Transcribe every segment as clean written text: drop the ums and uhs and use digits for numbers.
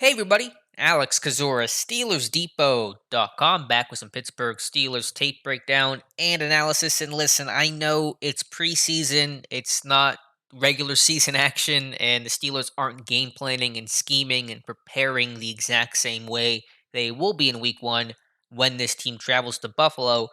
Hey everybody, Alex Kazora, SteelersDepot.com, back with some Pittsburgh Steelers tape breakdown and analysis. And listen, I know it's preseason, it's not regular season action, and the Steelers aren't game planning and scheming and preparing the exact same way they will be in week one when this team travels to Buffalo.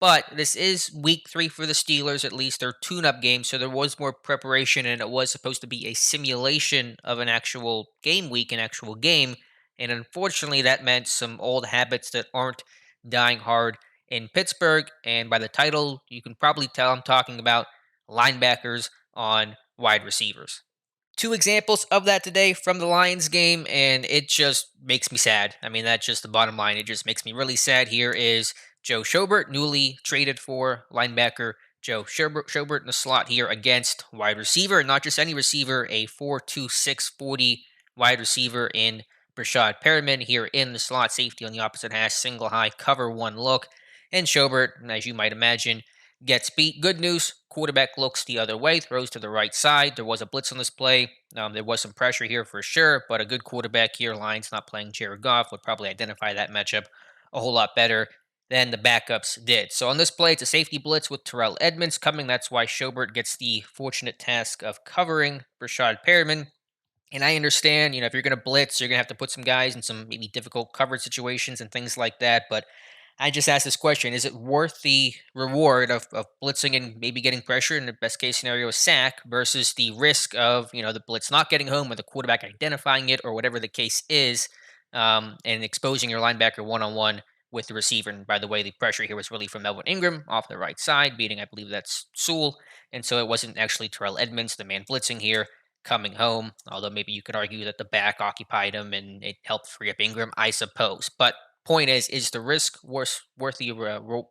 But this is week three for the Steelers, at least their tune up game. So there was more preparation, and it was supposed to be a simulation of an actual game week, an actual game. And unfortunately, that meant some old habits that aren't dying hard in Pittsburgh. And by the title, you can probably tell I'm talking about linebackers on wide receivers. Two examples of that today from the Lions game, and it just makes me sad. I mean, that's just the bottom line. It just makes me really sad. Here is Joe Schobert, newly traded for linebacker Joe Schobert in the slot here against wide receiver, and not just any receiver, a 4.26 40 wide receiver in Brashad Perriman here in the slot, safety on the opposite hash, single high, cover one look. And Schobert, as you might imagine, gets beat. Good news, quarterback looks the other way, throws to the right side. There was a blitz on this play. There was some pressure here for sure, but a good quarterback here, Lions not playing Jared Goff, would probably identify that matchup a whole lot better than the backups did. So on this play, it's a safety blitz with Terrell Edmonds coming. That's why Schobert gets the fortunate task of covering Rashad Perriman. And I understand, if you're going to blitz, you're going to have to put some guys in some maybe difficult coverage situations and things like that. But I just asked this question: is it worth the reward of blitzing and maybe getting pressure in the best case scenario, a sack, versus the risk of the blitz not getting home or the quarterback identifying it or whatever the case is, and exposing your linebacker one on one with the receiver? And by the way, the pressure here was really from Melvin Ingram off the right side, beating I believe that's Sewell, and so it wasn't actually Terrell Edmonds, the man blitzing here, coming home. Although maybe you could argue that the back occupied him and it helped free up Ingram, I suppose. But point is the risk worth the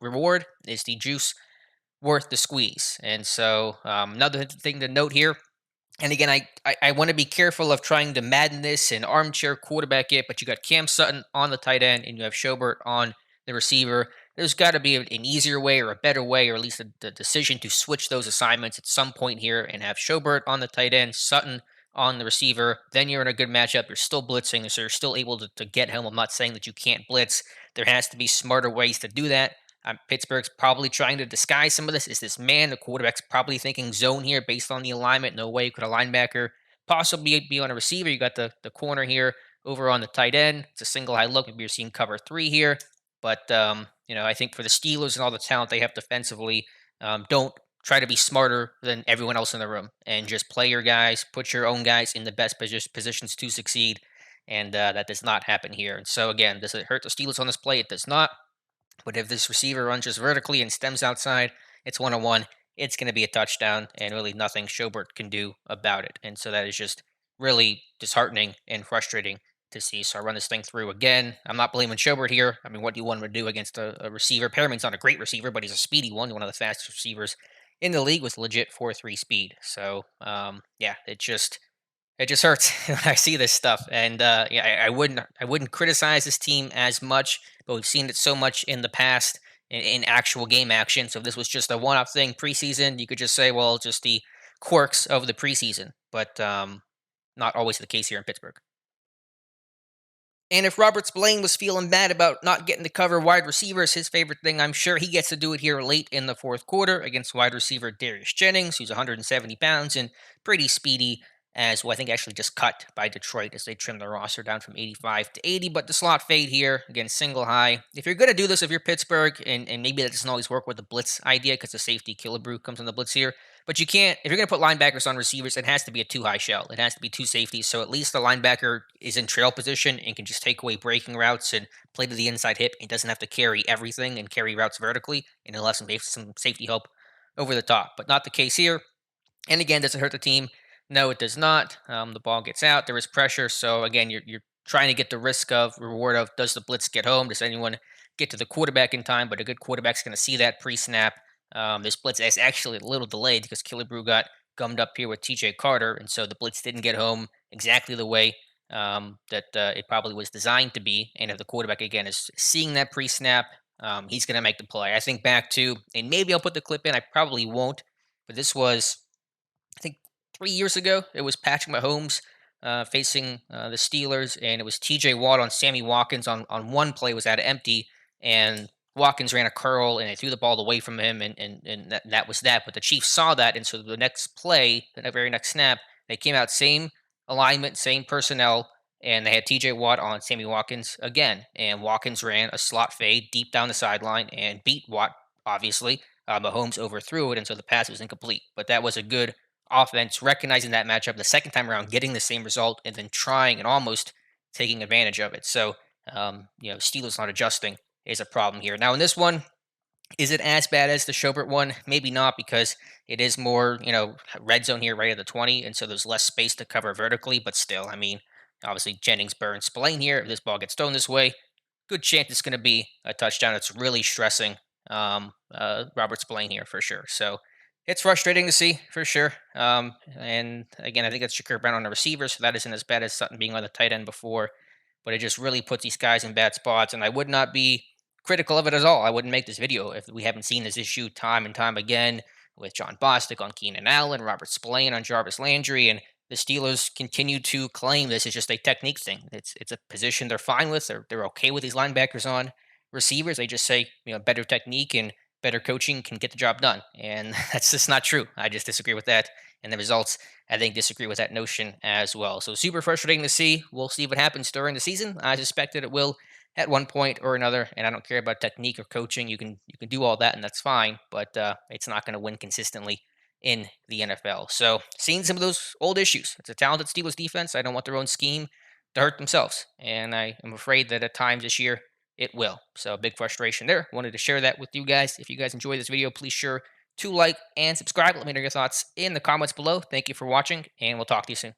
reward? Is the juice worth the squeeze? And so another thing to note here, and again, I want to be careful of trying to madden this and armchair quarterback it, but you got Cam Sutton on the tight end and you have Schobert on the receiver. There's got to be an easier way or a better way, or at least the decision to switch those assignments at some point here and have Schobert on the tight end, Sutton on the receiver. Then you're in a good matchup. You're still blitzing, so you're still able to get home. I'm not saying that you can't blitz. There has to be smarter ways to do that. Pittsburgh's probably trying to disguise some of this. Is this man? The quarterback's probably thinking zone here based on the alignment. No way could a linebacker possibly be on a receiver. You got the corner here over on the tight end. It's a single high look. Maybe you're seeing cover three here. But, I think for the Steelers and all the talent they have defensively, don't try to be smarter than everyone else in the room and just play your guys, put your own guys in the best positions to succeed. And that does not happen here. And so, again, does it hurt the Steelers on this play? It does not. But if this receiver runs just vertically and stems outside, it's one on one. It's going to be a touchdown, and really nothing Schobert can do about it. And so that is just really disheartening and frustrating to see. So I run this thing through again. I'm not blaming Schobert here. I mean, what do you want him to do against a receiver? Perriman's not a great receiver, but he's a speedy one of the fastest receivers in the league with legit 4.3 speed. So, yeah, it just hurts when I see this stuff, and yeah, I wouldn't criticize this team as much, but we've seen it so much in the past in actual game action. So if this was just a one-off thing preseason, you could just say, well, just the quirks of the preseason, but not always the case here in Pittsburgh. And if Robert Spillane was feeling bad about not getting to cover wide receivers, his favorite thing, I'm sure he gets to do it here late in the fourth quarter against wide receiver Darius Jennings, who's 170 pounds and pretty speedy as well. I think actually just cut by Detroit as they trim the roster down from 85 to 80. But the slot fade here, again, single high. If you're going to do this, if you're Pittsburgh, and maybe that doesn't always work with the blitz idea because the safety Killebrew comes on the blitz here, but you can't, if you're going to put linebackers on receivers, it has to be a two high shell. It has to be two safeties. So at least the linebacker is in trail position and can just take away breaking routes and play to the inside hip. He doesn't have to carry everything and carry routes vertically, and he'll have some safety help over the top. But not the case here. And again, does it hurt the team? No, it does not. The ball gets out. There is pressure. So again, you're trying to get the risk of reward of, does the blitz get home? Does anyone get to the quarterback in time? But a good quarterback's going to see that pre-snap. This blitz is actually a little delayed because Killebrew got gummed up here with TJ Carter, and so the blitz didn't get home exactly the way that it probably was designed to be. And if the quarterback again is seeing that pre-snap, he's going to make the play. I think back to, and maybe I'll put the clip in. I probably won't, but this was, I think, 3 years ago. It was Patrick Mahomes facing the Steelers, and it was T.J. Watt on Sammy Watkins on one play was at empty, and Watkins ran a curl and they threw the ball away from him, and that was that. But the Chiefs saw that, and so the next play, the very next snap, they came out same alignment, same personnel, and they had T.J. Watt on Sammy Watkins again, and Watkins ran a slot fade deep down the sideline and beat Watt. Obviously, Mahomes overthrew it, and so the pass was incomplete. But that was a good offense recognizing that matchup the second time around, getting the same result, and then trying and almost taking advantage of it. So, Steelers not adjusting is a problem here. Now, in this one, is it as bad as the Schobert one? Maybe not, because it is more, red zone here right at the 20, and so there's less space to cover vertically, but still, I mean, obviously Jennings burns Spillane here. If this ball gets thrown this way, good chance it's going to be a touchdown. It's really stressing Robert Spillane here for sure. So it's frustrating to see for sure. And again, I think it's Shakur Brown on the receiver, so that isn't as bad as Sutton being on the tight end before. But it just really puts these guys in bad spots, and I would not be critical of it at all. I wouldn't make this video if we haven't seen this issue time and time again with John Bostic on Keenan Allen, Robert Spillane on Jarvis Landry, and the Steelers continue to claim this is just a technique thing. It's a position they're fine with. They're okay with these linebackers on receivers. They just say, better technique and better coaching can get the job done. And that's just not true. I just disagree with that. And the results, I think, disagree with that notion as well. So super frustrating to see. We'll see what happens during the season. I suspect that it will at one point or another. And I don't care about technique or coaching. You can do all that, and that's fine. But it's not going to win consistently in the NFL. So seeing some of those old issues. It's a talented Steelers defense. I don't want their own scheme to hurt themselves. And I am afraid that at times this year it will. So big frustration there. Wanted to share that with you guys. If you guys enjoyed this video, please sure to like and subscribe. Let me know your thoughts in the comments below. Thank you for watching, and we'll talk to you soon.